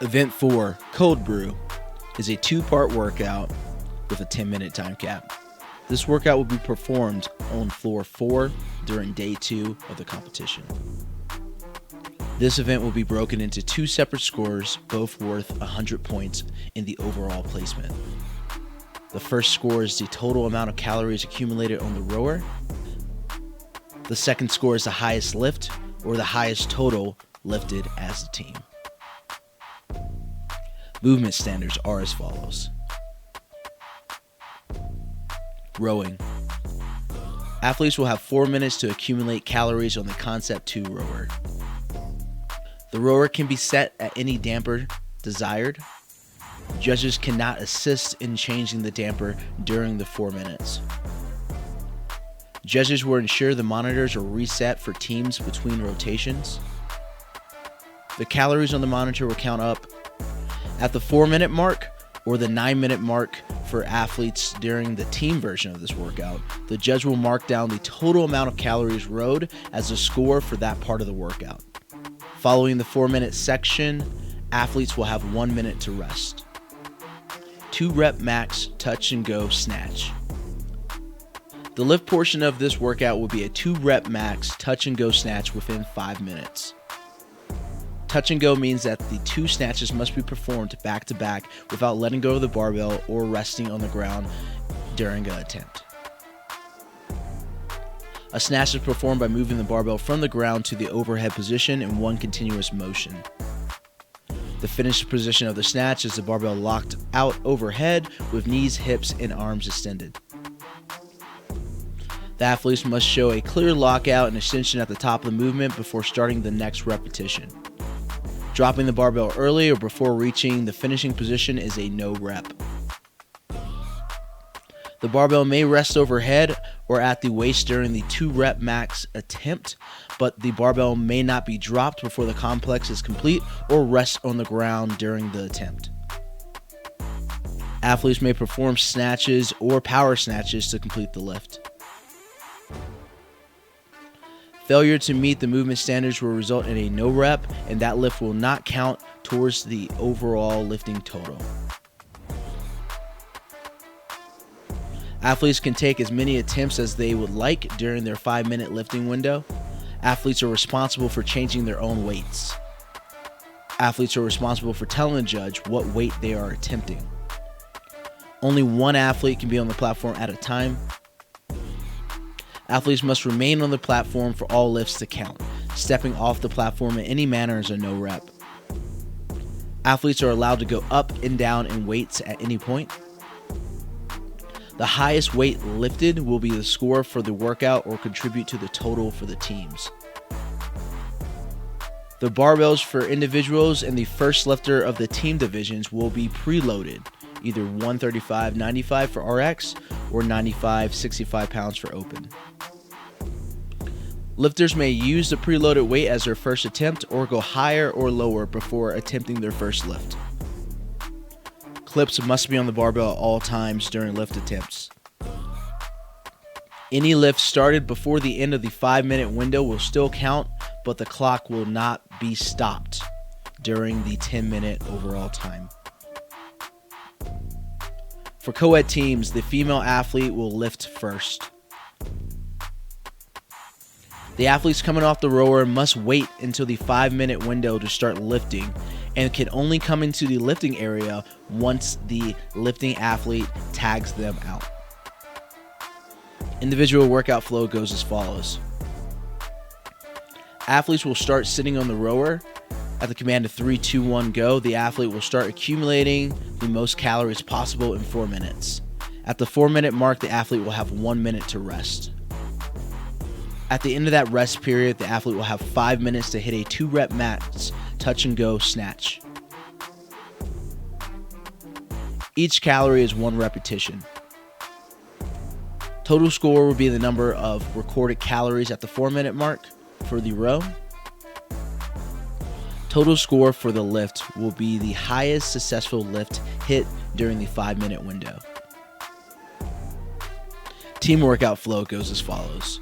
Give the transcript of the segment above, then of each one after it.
Event 4, Cold Brew, is a 2-part workout with a 10-minute time cap. This workout will be performed on floor 4 during day 2 of the competition. This event will be broken into 2 separate scores, both worth 100 points in the overall placement. The first score is the total amount of calories accumulated on the rower. The second score is the highest lift, or the highest total lifted as a team. Movement standards are as follows. Rowing. Athletes will have 4 minutes to accumulate calories on the Concept 2 rower. The rower can be set at any damper desired. Judges cannot assist in changing the damper during the 4 minutes. Judges will ensure the monitors are reset for teams between rotations. The calories on the monitor will count up at the 4-minute mark or the 9-minute mark for athletes during the team version of this workout. The judge will mark down the total amount of calories rowed as a score for that part of the workout. Following the 4-minute section, athletes will have 1 minute to rest. 2 rep max touch and go snatch. The lift portion of this workout will be a 2 rep max touch and go snatch within 5 minutes. Touch and go means that the 2 snatches must be performed back to back without letting go of the barbell or resting on the ground during an attempt. A snatch is performed by moving the barbell from the ground to the overhead position in one continuous motion. The finished position of the snatch is the barbell locked out overhead with knees, hips, and arms extended. The athletes must show a clear lockout and extension at the top of the movement before starting the next repetition. Dropping the barbell early or before reaching the finishing position is a no rep. The barbell may rest overhead or at the waist during the 2 rep max attempt, but the barbell may not be dropped before the complex is complete or rest on the ground during the attempt. Athletes may perform snatches or power snatches to complete the lift. Failure to meet the movement standards will result in a no rep, and that lift will not count towards the overall lifting total. Athletes can take as many attempts as they would like during their 5-minute lifting window. Athletes are responsible for changing their own weights. Athletes are responsible for telling the judge what weight they are attempting. Only 1 athlete can be on the platform at a time. Athletes must remain on the platform for all lifts to count. Stepping off the platform in any manner is a no rep. Athletes are allowed to go up and down in weights at any point. The highest weight lifted will be the score for the workout or contribute to the total for the teams. The barbells for individuals and the first lifter of the team divisions will be preloaded, either 135/95 for RX or 95/65 pounds for open. Lifters may use the preloaded weight as their first attempt or go higher or lower before attempting their first lift. Clips must be on the barbell at all times during lift attempts. Any lift started before the end of the 5-minute window will still count, but the clock will not be stopped during the 10-minute overall time. For co-ed teams, the female athlete will lift first. The athletes coming off the rower must wait until the 5-minute window to start lifting and can only come into the lifting area once the lifting athlete tags them out. Individual workout flow goes as follows. Athletes will start sitting on the rower. At the command of 3, 2, 1, go, the athlete will start accumulating the most calories possible in 4 minutes. At the 4-minute mark, the athlete will have 1 minute to rest. At the end of that rest period, the athlete will have 5 minutes to hit a 2 rep max touch and go snatch. Each calorie is 1 repetition. Total score will be the number of recorded calories at the 4-minute mark for the row. Total score for the lift will be the highest successful lift hit during the 5-minute window. Team workout flow goes as follows.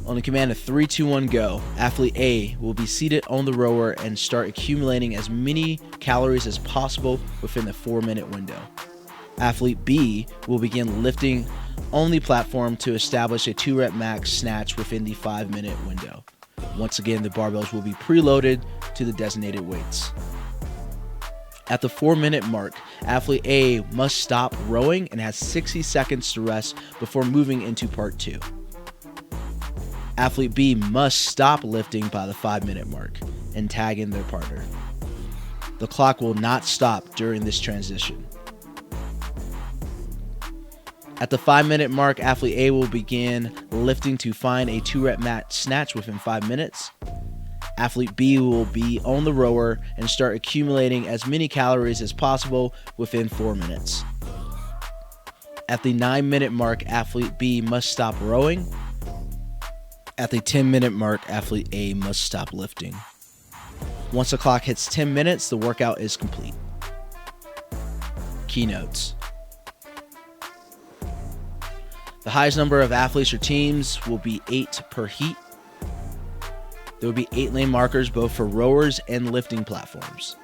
On the command of 3, 2, 1, go, athlete A will be seated on the rower and start accumulating as many calories as possible within the 4-minute window. Athlete B will begin lifting on the platform to establish a 2-rep max snatch within the 5-minute window. Once again, the barbells will be preloaded to the designated weights. At the 4-minute mark, athlete A must stop rowing and has 60 seconds to rest before moving into part 2. Athlete B must stop lifting by the 5-minute mark and tag in their partner. The clock will not stop during this transition. At the 5-minute mark, athlete A will begin lifting to find a 2-rep max snatch within 5 minutes. Athlete B will be on the rower and start accumulating as many calories as possible within 4 minutes. At the 9-minute mark, athlete B must stop rowing. At the 10-minute mark, athlete A must stop lifting. Once the clock hits 10 minutes, the workout is complete. Keynotes. The highest number of athletes or teams will be 8 per heat. There will be 8 lane markers both for rowers and lifting platforms.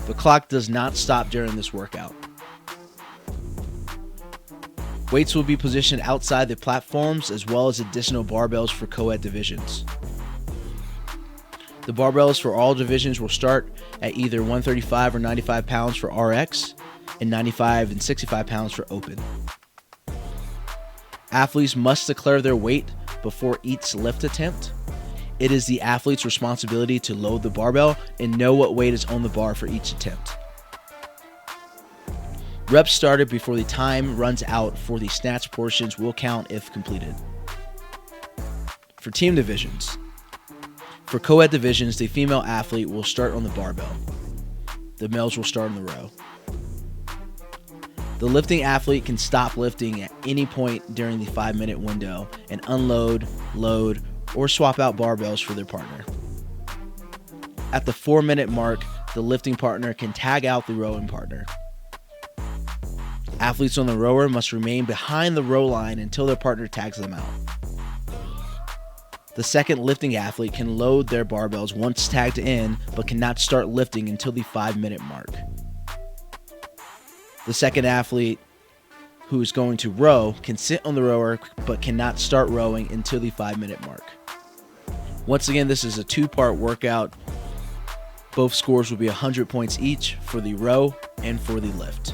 The clock does not stop during this workout. Weights will be positioned outside the platforms as well as additional barbells for co-ed divisions. The barbells for all divisions will start at either 135 or 95 pounds for RX and 95 and 65 pounds for open. Athletes must declare their weight before each lift attempt. It is the athlete's responsibility to load the barbell and know what weight is on the bar for each attempt. Reps started before the time runs out for the snatch portions will count if completed. For team divisions. For co-ed divisions, the female athlete will start on the barbell. The males will start on the row. The lifting athlete can stop lifting at any point during the 5-minute window and unload, load, or swap out barbells for their partner. At the 4-minute mark, the lifting partner can tag out the rowing partner. Athletes on the rower must remain behind the row line until their partner tags them out. The second lifting athlete can load their barbells once tagged in, but cannot start lifting until the 5-minute mark. The second athlete who is going to row can sit on the rower, but cannot start rowing until the 5-minute mark. Once again, this is a 2-part workout. Both scores will be 100 points each for the row and for the lift.